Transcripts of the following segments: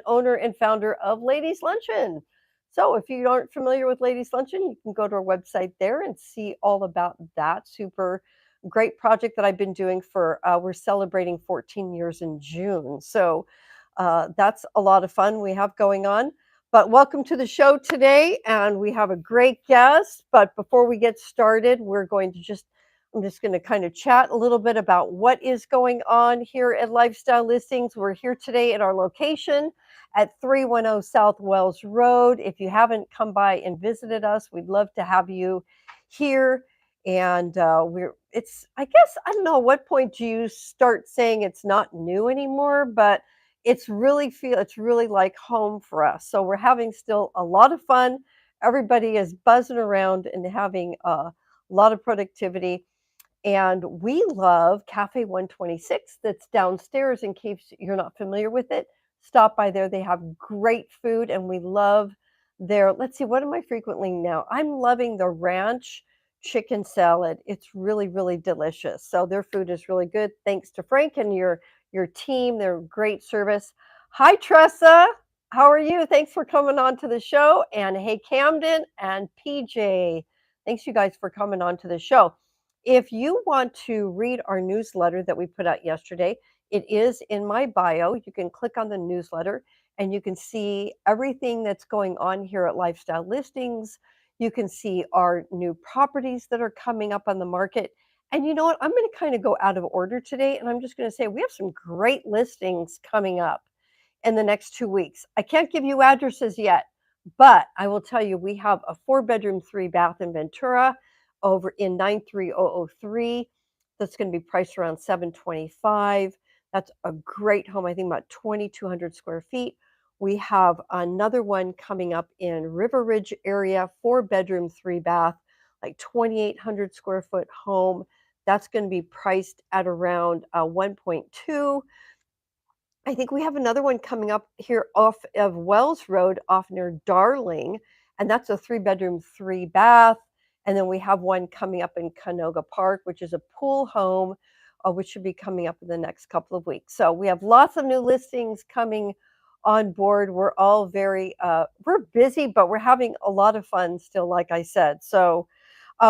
owner and founder of Ladies Luncheon. So if you aren't familiar with Ladies Luncheon, you can go to our website there and see all about that super great project that I've been doing for, we're celebrating 14 years in June. So that's a lot of fun we have going on. But welcome to the show today, and we have a great guest. But before we get started, I'm just going to kind of chat a little bit about what is going on here at Lifestyle Listings. We're here today at our location at 310 South Wells Road. If you haven't come by and visited us, we'd love to have you here. And I guess, I don't know, at what point do you start saying it's not new anymore, but it's really like home for us. So we're having still a lot of fun. Everybody is buzzing around and having a lot of productivity. And we love Cafe 126 that's downstairs. In case you're not familiar with it, stop by there. They have great food, and we love let's see, what am I frequently now? I'm loving the ranch chicken salad. It's really delicious. So their food is really good. Thanks to Frank and your team. They're great service. Hi, Tressa. How are you? Thanks for coming on to the show. And hey, Camden and PJ. Thanks, you guys, for coming on to the show. If you want to read our newsletter that we put out yesterday, it is in my bio. You can click on the newsletter and you can see everything that's going on here at Lifestyle Listings. You can see our new properties that are coming up on the market. And you know what? I'm going to kind of go out of order today, and I'm just going to say we have some great listings coming up in the next 2 weeks. I can't give you addresses yet, but I will tell you we have a 4-bedroom, 3-bath in Ventura over in 93003. That's going to be priced around $725. That's a great home. I think about 2,200 square feet. We have another one coming up in River Ridge area, 4-bedroom, 3-bath, like 2,800 square foot home. That's going to be priced at around 1.2. I think we have another one coming up here off of Wells Road, off near Darling, and that's a 3-bedroom, 3-bath. And then we have one coming up in Canoga Park, which is a pool home, which should be coming up in the next couple of weeks. So we have lots of new listings coming on board. We're all we're busy, but we're having a lot of fun still, like I said. So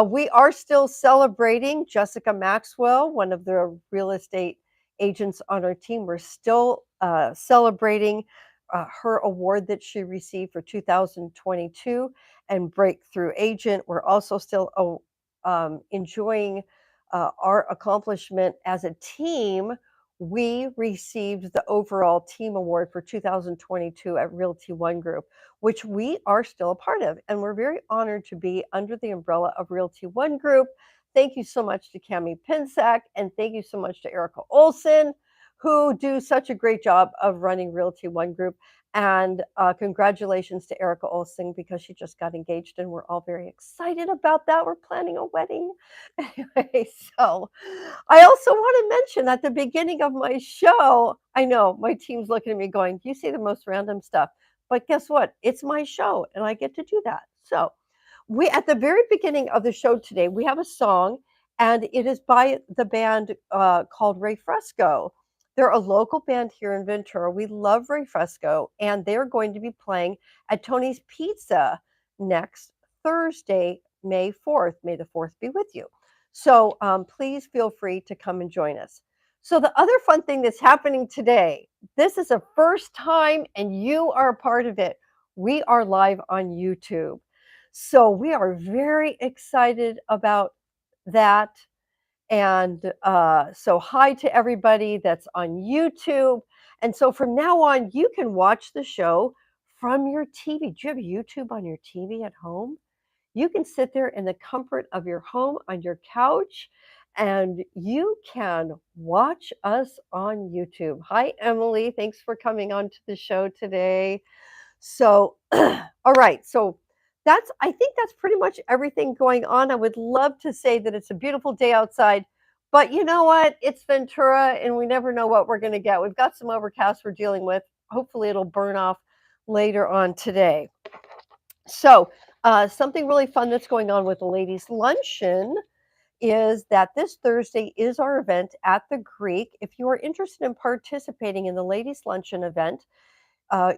we are still celebrating Jessica Maxwell, one of the real estate agents on our team. We're still celebrating her award that she received for 2022 and Breakthrough Agent. We're also still enjoying our accomplishment as a team. We received the overall team award for 2022 at Realty One Group, which we are still a part of. And we're very honored to be under the umbrella of Realty One Group. Thank you so much to Cami Pinsack, and thank you so much to Erica Olson, who do such a great job of running Realty One Group. And congratulations to Erica Olson, because she just got engaged, and we're all very excited about that. We're planning a wedding. Anyway, so I also want to mention at the beginning of my show, I know my team's looking at me going, you say the most random stuff. But guess what? It's my show, and I get to do that. So at the very beginning of the show today, we have a song, and it is by the band called Ray Fresco. They're a local band here in Ventura. We love Ray Fresco, and they're going to be playing at Tony's Pizza next Thursday, May 4th. May the 4th be with you. So please feel free to come and join us. So the other fun thing that's happening today, this is a first time, and you are a part of it. We are live on YouTube. So we are very excited about that. And so hi to everybody that's on YouTube. And so from now on, you can watch the show from your TV. Do you have YouTube on your TV at home? You can sit there in the comfort of your home on your couch, and you can watch us on YouTube. Hi, Emily. Thanks for coming on to the show today. So, all right. So I think that's pretty much everything going on. I would love to say that it's a beautiful day outside, but you know what? It's Ventura, and we never know what we're going to get. We've got some overcast we're dealing with. Hopefully it'll burn off later on today. So something really fun that's going on with the Ladies Luncheon is that this Thursday is our event at the Greek. If you are interested in participating in the Ladies Luncheon event,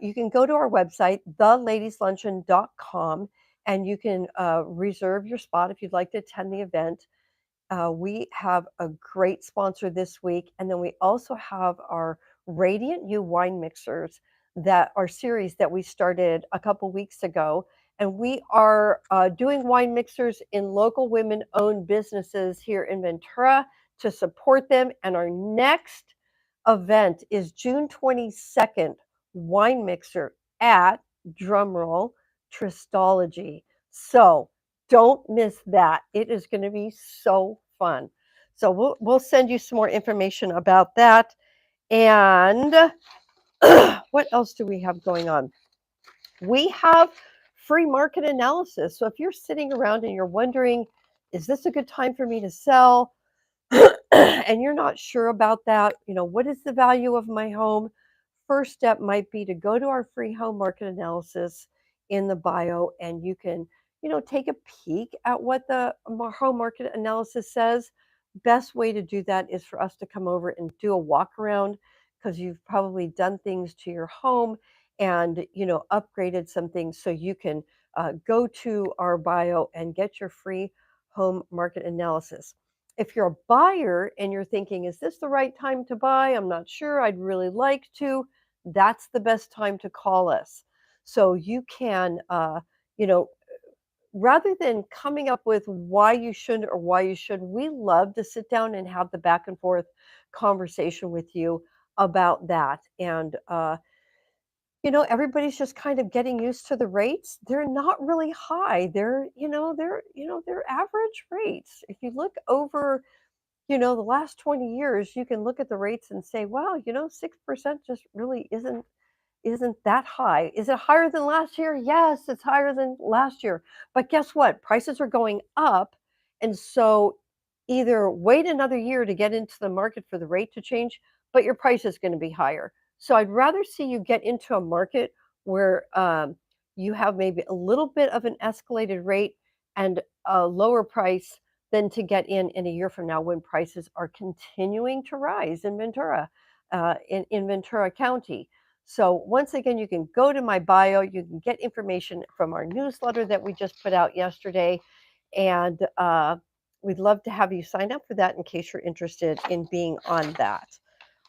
you can go to our website, theladiesluncheon.com, and you can reserve your spot if you'd like to attend the event. We have a great sponsor this week, and then we also have our Radiant You wine mixers that are series that we started a couple weeks ago. And we are doing wine mixers in local women owned businesses here in Ventura to support them. And our next event is June 22nd, wine mixer at, drumroll, Tristology. So don't miss that. It is going to be so fun. So we'll send you some more information about that. And what else do we have going on? We have free market analysis. So if you're sitting around and you're wondering, is this a good time for me to sell? And you're not sure about that, what is the value of my home? First step might be to go to our free home market analysis in the bio, and you can, take a peek at what the home market analysis says. Best way to do that is for us to come over and do a walk around, because you've probably done things to your home and, upgraded some things, so you can go to our bio and get your free home market analysis. If you're a buyer and you're thinking, is this the right time to buy? I'm not sure. I'd really like to. That's the best time to call us. So you can, you know, rather than coming up with why you shouldn't or why you should, we love to sit down and have the back and forth conversation with you about that. And, everybody's just kind of getting used to the rates. They're not really high. They're average rates. If you look over, the last 20 years, you can look at the rates and say, wow, 6% just really isn't that high. Is it higher than last year? Yes, it's higher than last year. But guess what? Prices are going up. And so either wait another year to get into the market for the rate to change, but your price is going to be higher. So I'd rather see you get into a market where you have maybe a little bit of an escalated rate and a lower price than to get in a year from now when prices are continuing to rise in Ventura, in Ventura County. So once again, you can go to my bio. You can get information from our newsletter that we just put out yesterday. And we'd love to have you sign up for that in case you're interested in being on that.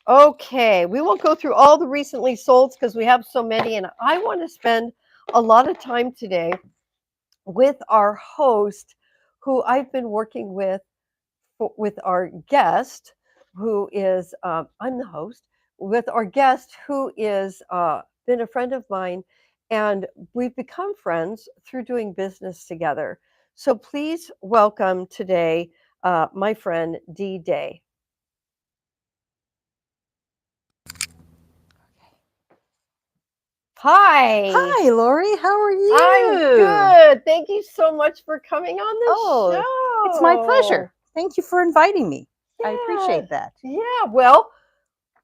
Okay, we won't go through all the recently solds because we have so many. And I want to spend a lot of time today with our host, who I've been working with our guest, who is, I'm the host, with our guest, who is been a friend of mine, and we've become friends through doing business together. So please welcome today my friend Dee Day. Hi. Hi, Lori. How are you? I'm good. Thank you so much for coming on the show. It's my pleasure. Thank you for inviting me. Yeah. I appreciate that. Yeah. Well,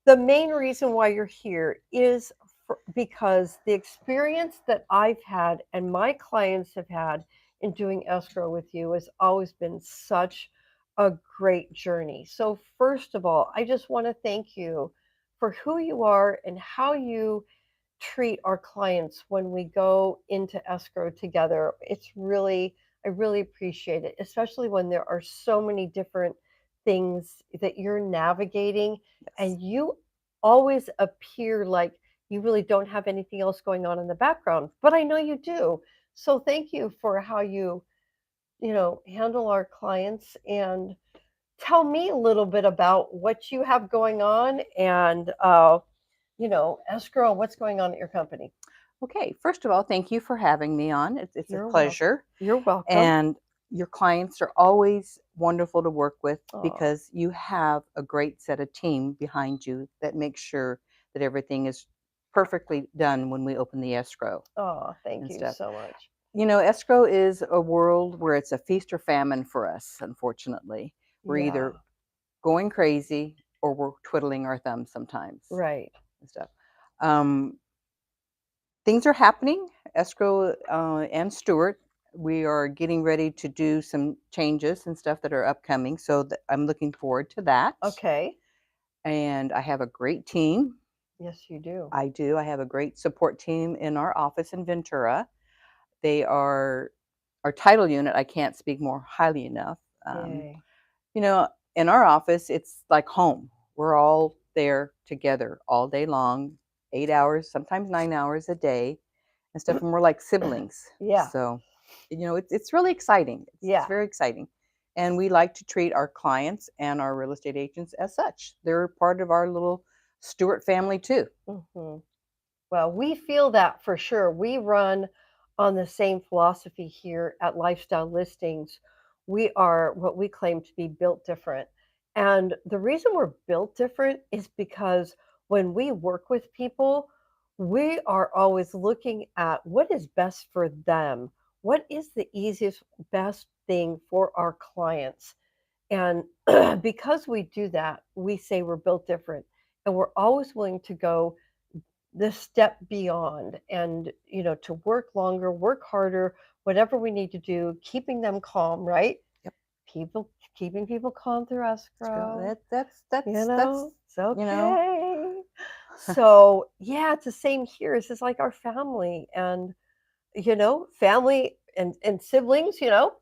the main reason why you're here is because the experience that I've had and my clients have had in doing escrow with you has always been such a great journey. So first of all, I just want to thank you for who you are and how you treat our clients when we go into escrow together. I really appreciate it, especially when there are so many different things that you're navigating. Yes. And you always appear like you really don't have anything else going on in the background, but I know you do. So thank you for how you handle our clients, and tell me a little bit about what you have going on, and escrow, what's going on at your company. Okay. First of all, thank you for having me on. It's You're a pleasure. You're welcome. And your clients are always wonderful to work with Aw. because you have a great set of team behind you that makes sure that everything is perfectly done when we open the escrow. Oh, thank and you stuff. so much. Escrow is a world where it's a feast or famine for us, unfortunately. We're Yeah. either going crazy or we're twiddling our thumbs sometimes. Right. And stuff. Things are happening. Escrow and Stewart, we are getting ready to do some changes and stuff that are upcoming. So I'm looking forward to that. Okay. And I have a great team. Yes, you do. I do. I have a great support team in our office in Ventura. They are our title unit. I can't speak more highly enough. Yay. You know, in our office, it's like home. We're all there together all day long, 8 hours, sometimes 9 hours a day and stuff. And we're like siblings. Yeah. So, it's really exciting. It's Yeah. very exciting. And we like to treat our clients and our real estate agents as such. They're part of our little Stewart family too. Hmm. Well, we feel that for sure. We run on the same philosophy here at Lifestyle Listings. We are what we claim to be built different. And the reason we're built different is because when we work with people, we are always looking at what is best for them. What is the easiest, best thing for our clients? And because we do that, we say we're built different. And we're always willing to go the step beyond and to work longer, work harder, whatever we need to do, keeping them calm, right? Yep. People keeping people calm through escrow, That, that's it's you know okay. So yeah, it's the same here. It's just like our family. And family and siblings,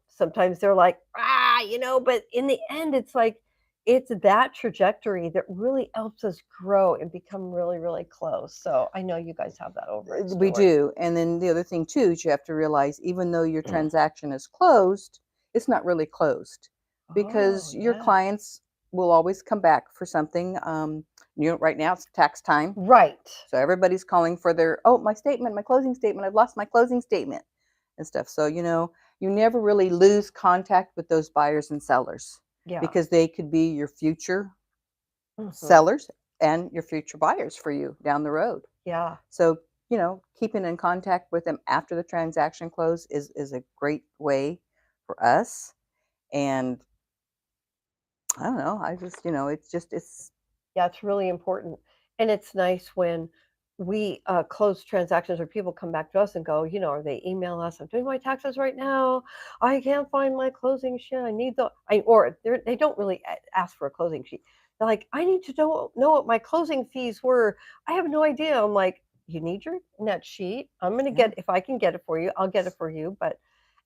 sometimes they're like, but in the end, it's like, it's that trajectory that really helps us grow and become really, really close. So I know you guys have that over at We Stewart. do. And then the other thing too is you have to realize even though your transaction is closed, it's not really closed Oh, because your yeah. clients will always come back for something. Right now it's tax time. Right. So everybody's calling for my statement, my closing statement. I've lost my closing statement and stuff. So, you never really lose contact with those buyers and sellers Yeah. because they could be your future Hmm. sellers and your future buyers for you down the road. Yeah. So, keeping in contact with them after the transaction close is a great way for us. And I don't know, I just, it's Yeah, it's really important. And it's nice when we close transactions or people come back to us and go, or they email us, I'm doing my taxes right now. I can't find my closing sheet. I need or they don't really ask for a closing sheet. They're like, I need to know what my closing fees were. I have no idea. I'm like, you need your net sheet. I'm going to yeah. if I can get it for you, I'll get it for you.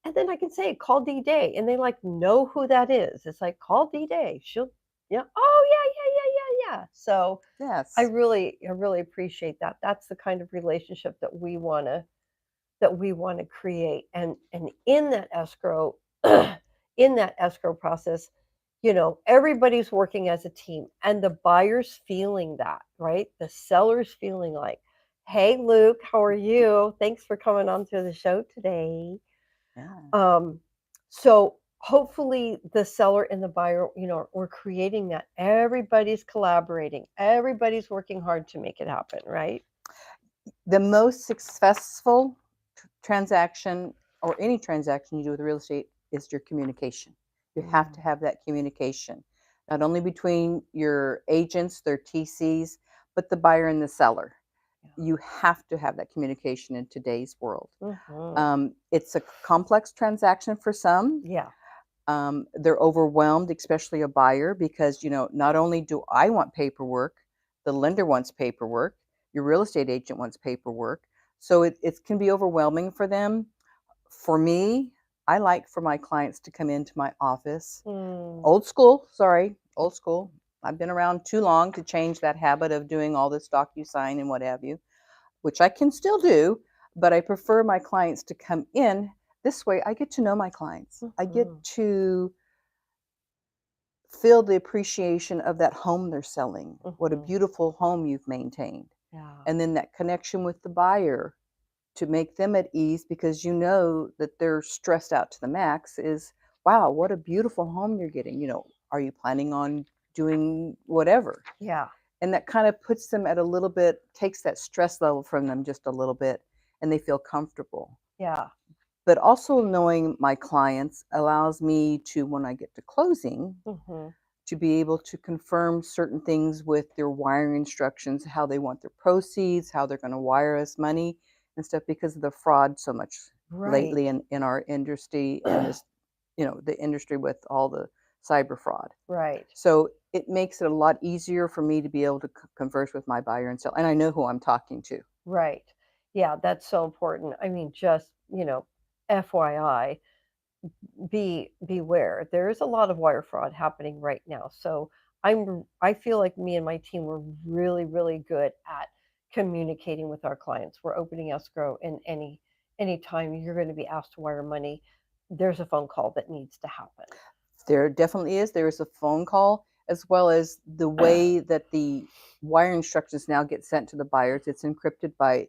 And then I can say, call D Day. And they like know who that is. It's like, call D Day. She'll, yeah. Oh, yeah, yeah, yeah, yeah, yeah. So Yes. I really appreciate that. That's the kind of relationship that we want to create. And in that escrow, in that escrow process, everybody's working as a team and the buyer's feeling that, right? The seller's feeling like, hey, Luke, how are you? Thanks for coming on to the show today. Yeah. Um, so hopefully the seller and the buyer, we're creating that. Everybody's collaborating. Everybody's working hard to make it happen, right? The most successful transaction or any transaction you do with real estate is your communication. You have to Yeah. have that communication, not only between your agents, their TCs, but the buyer and the seller. Yeah. You have to have that communication in today's world. Hmm. It's a complex transaction for some. Yeah. They're overwhelmed, especially a buyer, because not only do I want paperwork, the lender wants paperwork, your real estate agent wants paperwork, so it can be overwhelming for them. For me, I like for my clients to come into my office. Mm. Old school, sorry, old school. I've been around too long to change that habit of doing all this DocuSign and what have you, which I can still do, but I prefer my clients to come in. This way, I get to know my clients. I get Hmm. to feel the appreciation of that home they're selling. What a Hmm. beautiful home you've maintained. Yeah. And then that connection with the buyer to make them at ease because you know that they're stressed out to the max is, wow, what a beautiful home you're getting. Are you planning on doing whatever? Yeah. And that kind of puts them at a little bit, takes that stress level from them just a little bit, and they feel comfortable. Yeah. But also knowing my clients allows me to, when I get to closing, Hmm. to be able to confirm certain things with their wiring instructions, how they want their proceeds, how they're going to wire us money and stuff because of the fraud so much Right. lately in our industry and this, the industry with all the cyber fraud. Right. So it makes it a lot easier for me to be able to converse with my buyer and sell, and I know who I'm talking to. Right. Yeah, that's so important. I mean, just, FYI, beware. There is a lot of wire fraud happening right now. So I feel like me and my team were really, really good at communicating with our clients. We're opening escrow, and any time you're going to be asked to wire money, there's a phone call that needs to happen. There definitely is. There is a phone call, as well as the way that the wire instructions now get sent to the buyers. It's encrypted by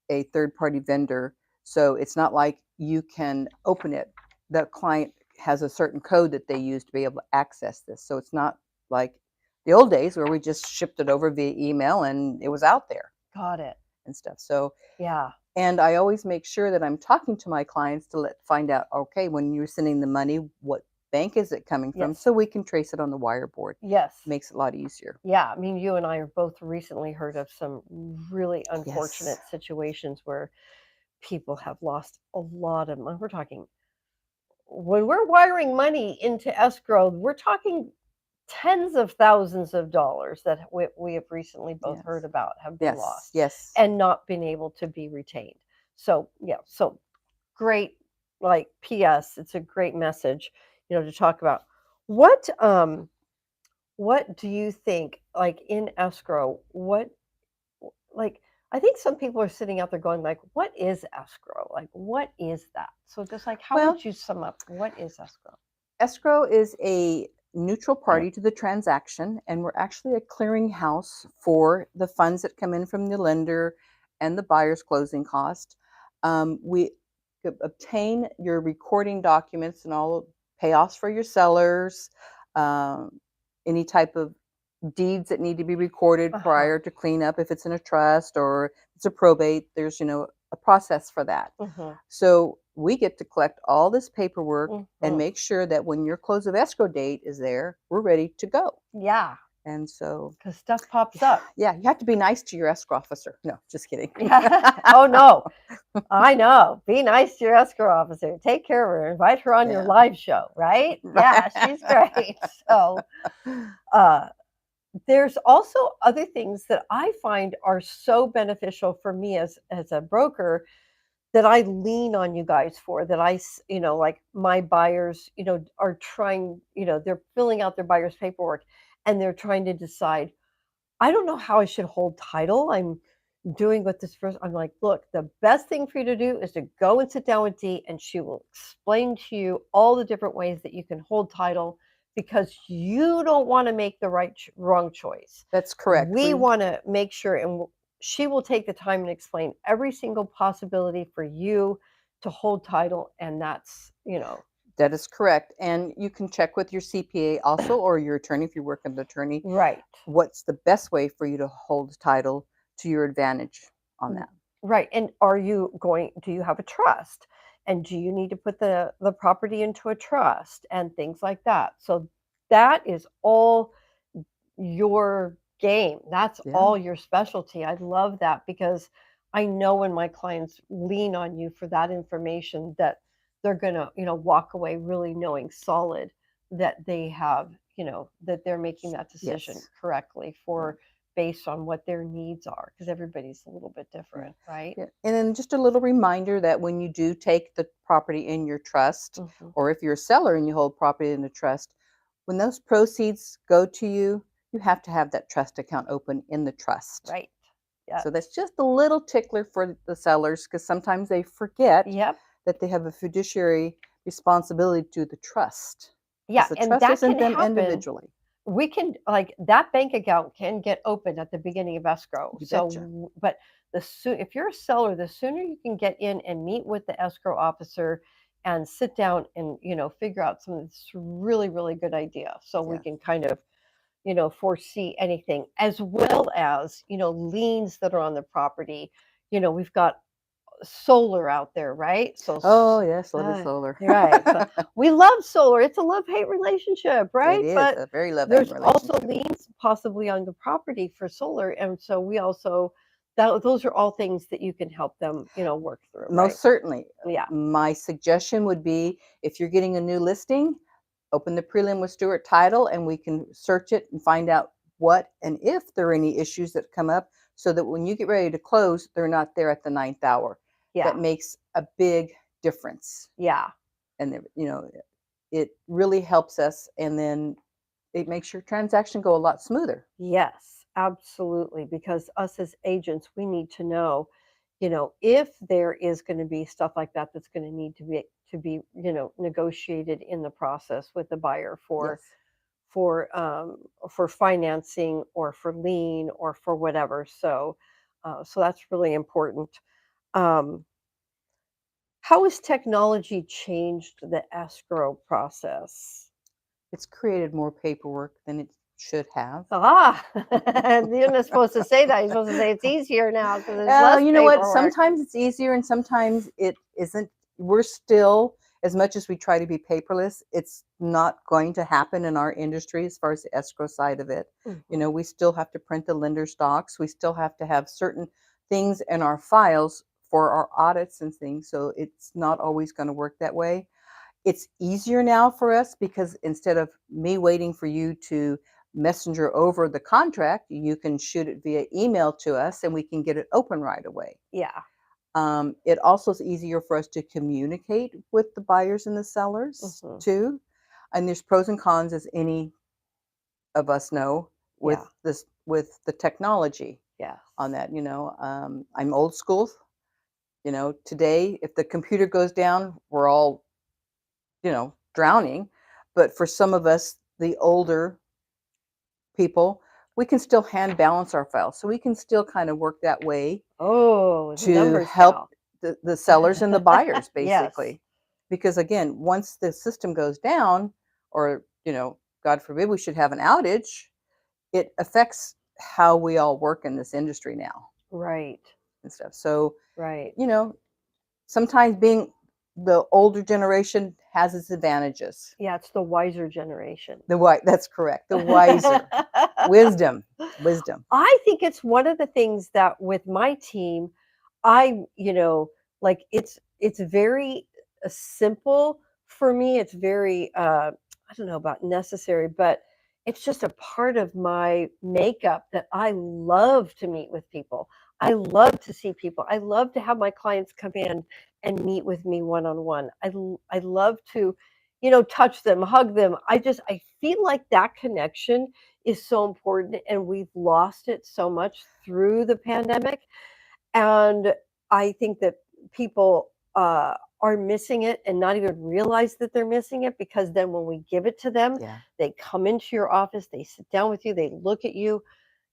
a third-party vendor, so it's not like you can open it. The client has a certain code that they use to be able to access this. So it's not like the old days where we just shipped it over via email and it was out there Got it. and stuff. So, Yeah. and I always make sure that I'm talking to my clients to find out, okay, when you're sending the money, what bank is it coming from? Yes. So we can trace it on the wire board. Yes. Makes it a lot easier. Yeah. I mean, you and I have both recently heard of some really unfortunate Yes. situations where people have lost a lot of money. We're talking when we're wiring money into escrow, we're talking tens of thousands of dollars that we have recently both heard Yes. about have been Yes. lost Yes. and not been able to be retained. So, yeah, so great, like, PS, it's a great message, to talk about. What do you think, like, in escrow, like, I think some people are sitting out there going like, "What is escrow? Like, what is that?" So just like, how Well, would you sum up what is escrow? escrow is a neutral party to the transaction, and we're actually a clearinghouse for the funds that come in from the lender and the buyer's closing cost. We obtain your recording documents and all payoffs for your sellers, um, any type of deeds that need to be recorded Uh-huh. prior to cleanup. If it's in a trust or it's a probate, there's a process for that. Mhm. So we get to collect all this paperwork and Mhm. make sure that when your close of escrow date is there, we're ready to go. Yeah, And so, because stuff pops up. yeah, you have to be nice to your escrow officer. No, just kidding. Yeah. Oh, no. I know. Be nice to your escrow officer. Take care of her. Invite her on your Yeah. live show, right? Yeah, she's great. So, uh, there's also other things that I find are so beneficial for me as a broker that I lean on you guys for, that like my buyers, are trying, they're filling out their buyer's paperwork and they're trying to decide, I don't know how I should hold title. I'm doing what this person, I'm like, look, the best thing for you to do is to go and sit down with Dee and she will explain to you all the different ways that you can hold title because you don't want to make the wrong choice. That's correct. We want to make sure, and she will take the time and explain every single possibility for you to hold title. And that's, That is correct. And you can check with your CPA also, or your attorney if you work with an attorney, right. what's the best way for you to hold title to your advantage on that. Right. And do you have a trust? And do you need to put the property into a trust and things like that? So that is all your game. That's Yeah. all your specialty. I love that because I know when my clients lean on you for that information that they're going to, walk away really knowing solid that they have, that they're making that decision Yes. correctly Right. for based on what their needs are because everybody's a little bit Yeah. different, right? Yeah. And then just a little reminder that when you do take the property in your trust, Mhm. or if you're a seller and you hold property in a trust, when those proceeds go to you, you have to have that trust account open in the trust. Right. So Yes. that's just a little tickler for the sellers because sometimes they forget Yep. that they have a fiduciary responsibility to the trust because Yeah, the and trust that can isn't them happen. individually. We can, like, that bank account can get opened at the beginning of escrow. You So, betcha. but if you're a seller, the sooner you can get in and meet with the escrow officer and sit down and, figure out some of this really, really good idea. So we Yeah. can kind of, foresee anything as well as, liens that are on the property. We've got solar out there, right? Oh, yes, love is solar. Right. So we love solar. It's a love-hate relationship, It right? is But a very love-hate there's also relationship. liens possibly on the property for solar, and so we also those are all things that you can help them, work through, right? Most certainly. Yeah. My suggestion would be if you're getting a new listing, open the prelim with Stewart Title, and we can search it and find out what and if there are any issues that come up, so that when you get ready to close, they're not there at the 9th hour. Yeah. That makes a big difference. Yeah. And it really helps us, and then it makes your transaction go a lot smoother. Yes, absolutely. Because us as agents, we need to know, if there is going to be stuff like that that's going to need to be negotiated in the process with the buyer Yes. for financing or for lien or for whatever. So that's really important. Um, how has technology changed the escrow process? It's created more paperwork than it should have. Ah, you're not supposed to say that. You're supposed to say it's easier now because there's less You know what? paperwork. Sometimes it's easier and sometimes it isn't. We're still, as much as we try to be paperless, it's not going to happen in our industry as far as the escrow side of it. Mhm. We still have to print the lender's docs. We still have to have certain things in our files for our audits and things. So it's not always going to work that way. It's easier now for us because instead of me waiting for you to messenger over the contract, you can shoot it via email to us and we can get it open right away. Yeah. It also is easier for us to communicate with the buyers and the sellers Mhm. too. And there's pros and cons, as any of us know, Yeah. with the technology Yes. on that. I'm old school. Today, if the computer goes down, we're all drowning. But for some of us, the older people, we can still hand balance our files. So we can still kind of work that way Oh, the to numbers help gal. the sellers and the buyers, Yes. basically. Because again, once the system goes down, or, God forbid we should have an outage, it affects how we all work in this industry now Right. and stuff. So, Right. you know, sometimes being the older generation has its advantages. Yeah, it's the wiser generation. That's correct. The wiser. Wisdom. Wisdom. I think it's one of the things that with my team, I, like it's very simple for me. It's very I don't know about necessary, but it's just a part of my makeup that I love to meet with people. I love to see people. I love to have my clients come in and meet with me one on one. I love to, touch them, hug them. I feel like that connection is so important and we've lost it so much through the pandemic. And I think that people are missing it and not even realize that they're missing it, because then when we give it to them, Yeah. they come into your office, they sit down with you, they look at you,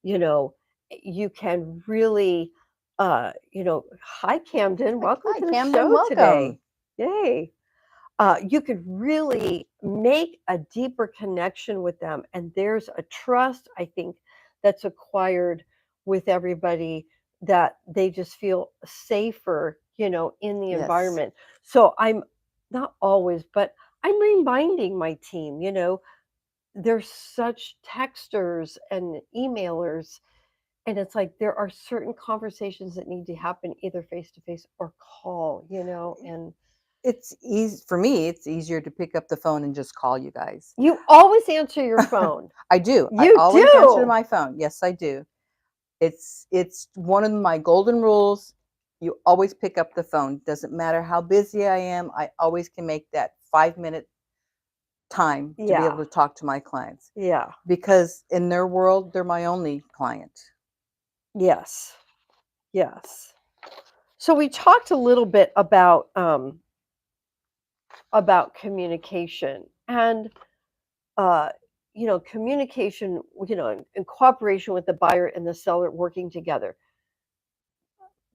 you know, you can really, hi Camden, welcome Hi, to the Camden. show today. Welcome. Yay. You could really make a deeper connection with them. And there's a trust, I think, that's acquired with everybody, that they just feel safer, in the Yes. environment. So I'm not always, but I'm reminding my team, there's such texters and emailers. And it's like there are certain conversations that need to happen either face to face or call, and It's easy for me. It's easier to pick up the phone and just call you guys. you always answer your phone. I do. I You always answer do. my phone. Yes, I do. It's one of my golden rules. You always pick up the phone. Doesn't matter how busy I am. I always can make that 5-minute time to be able Yeah. to talk to my clients, Yeah. because in their world, they're my only client. Yes. Yes. So we talked a little bit about communication and uh communication, in cooperation with the buyer and the seller working together.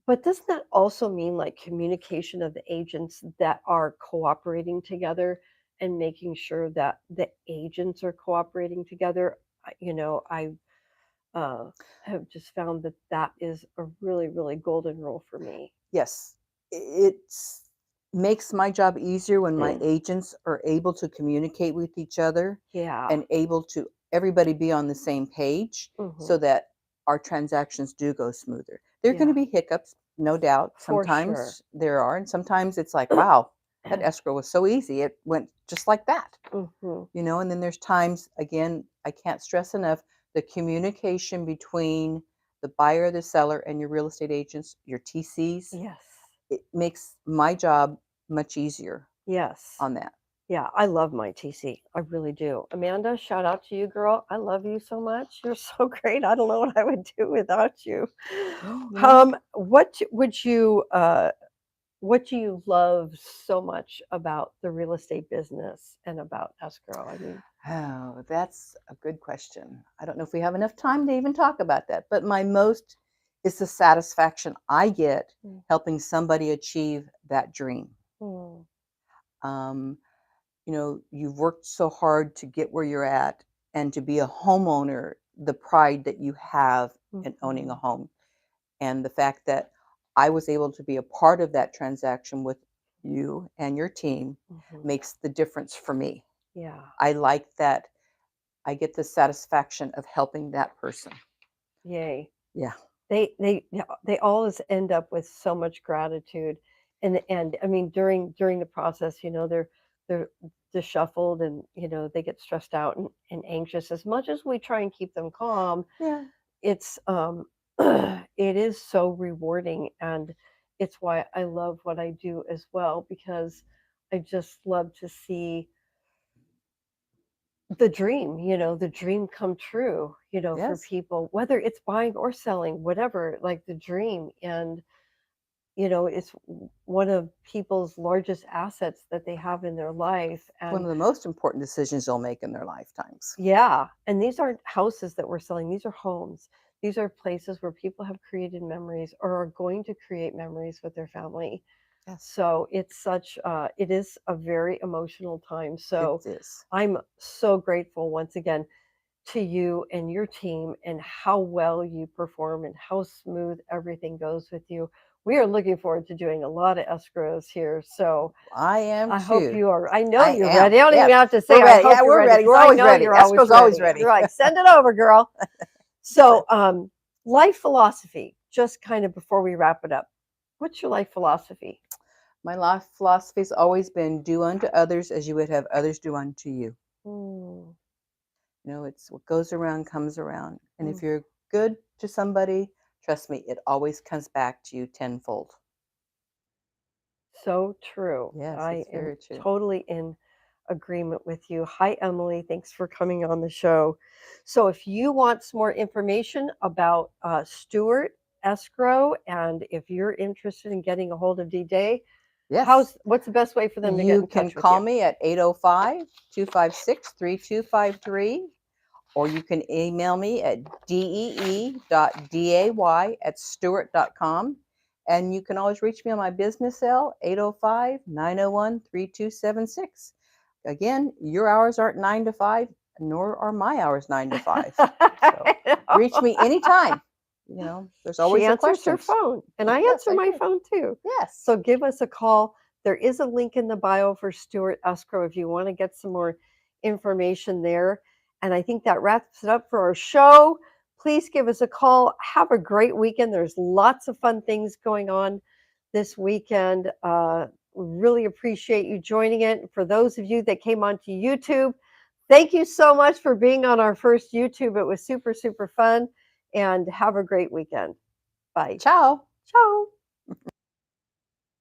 But doesn't that also mean like communication of the agents that are cooperating together and making sure that the agents are cooperating together? I uh, have just found that that is a really, really golden rule for me. Yes, it makes my job easier when my agents are able to communicate with each other Yeah. and able to everybody be on the same page, so Hmm. that our transactions do go smoother. There are going Yeah, to be hiccups, no doubt. for sure. Sometimes there are, and sometimes it's like, wow, That escrow was so easy. It went just like that, Mhm. and then there's times, again, I can't stress enough, the communication between the buyer, the seller, and your real estate agents, your TCs, Yes. it makes my job much easier Yes. on that. Yeah, I love my TC. I really do. Amanda, shout out to you, girl. I love you so much. You're so great. I don't know what I would do without you. Well, What do you love so much about the real estate business and about escrow? I mean, oh, that's a good question. I don't know if we have enough time to even talk about that, but my most is the satisfaction I get mm, helping somebody achieve that dream. mm, Um, you've worked so hard to get where you're at and to be a homeowner, the pride that you have in owning a mhm, home, and the fact that I was able to be a part of that transaction with you and your team mhm. makes the difference for me. Yeah. I like that I get the satisfaction of helping that person. Yay. Yeah. Yeah, they always end up with so much gratitude in the end. I mean, during the process, they're disheveled and they get stressed out and anxious. As much as we try and keep them calm, Yeah. it's it is so rewarding, and it's why I love what I do as well, because I just love to see the dream come true, for Yes. people, whether it's buying or selling, whatever, like the dream. And, it's one of people's largest assets that they have in their life. It's one And of the most important decisions they'll make in their lifetimes. yeah, and these aren't houses that we're selling, these are homes. These are places where people have created memories or are going to create memories with their family. Yes, So it is a very emotional time. it So is. I'm so grateful once again to you and your team and how well you perform and how smooth everything goes with you. We are looking forward to doing a lot of escrows here. So I am I hope too. you are. I know I you're am. ready. I don't Yeah, even have to say we're I ready. hope Yeah, you're we're ready ready. because We're I always know ready. you're always Escrow's always ready. ready. You're like, send it over, girl. That's right. So, life philosophy, just kind of before we wrap it up. What's your life philosophy? My life philosophy's always been do unto others as you would have others do unto you. Mm, It's what goes around comes around. And if mm. you're good to somebody, trust me, it always comes back to you tenfold. So true. Yes, I it's am very true. totally in agreement with you. Hi, Emily. Thanks for coming on the show. So, if you want some more information about Stewart Escrow, and if you're interested in getting a hold of D-Day, Yes. what's the best way for them to get You in can touch with call you? me at 805-256-3253, or you can email me at dee.day@stewart.com. And you can always reach me on my business cell, 805-901-3276. Again, your hours aren't 9 to 5, nor are my hours 9 to 5. So reach me anytime. There's She always a answers her questions. phone, and I Yes, answer I my do. phone too. Yes. So give us a call. There is a link in the bio for Stewart Escrow if you want to get some more information there. And I think that wraps it up for our show. Please give us a call. Have a great weekend. There's lots of fun things going on this weekend. Really appreciate you joining it. For those of you that came onto YouTube, thank you so much for being on our first YouTube. It was super, super fun. And have a great weekend. Bye. Ciao. Ciao.